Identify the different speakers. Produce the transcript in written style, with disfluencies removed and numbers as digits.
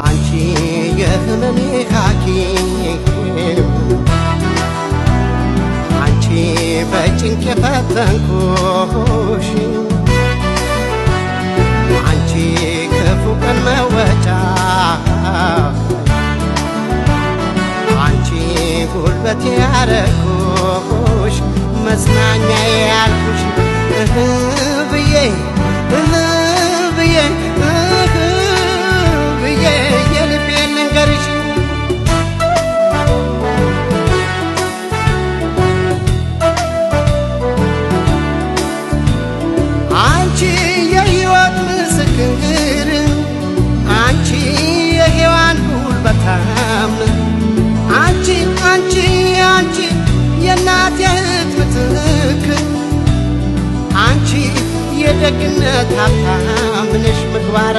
Speaker 1: አንቺ የህመሜ ሐኪም አንቺ በጭንቅ የፈተንኩሽ አንቺ ክፉ ቀን መወጫ አንቺ ጉልበቴ ያረኩሽ መጽናኛዬ ያልኩሽ ብዬ ብዬ የልቤን ልንገርሽ አንቺ የሕይወት ምስክር አንቺ የሔዋን ጉልበታም አንቺ አንቺ አንቺ የእናቴ እህት ምትክ አንቺ የደግነት ሀብታም ነሽ ምግባረ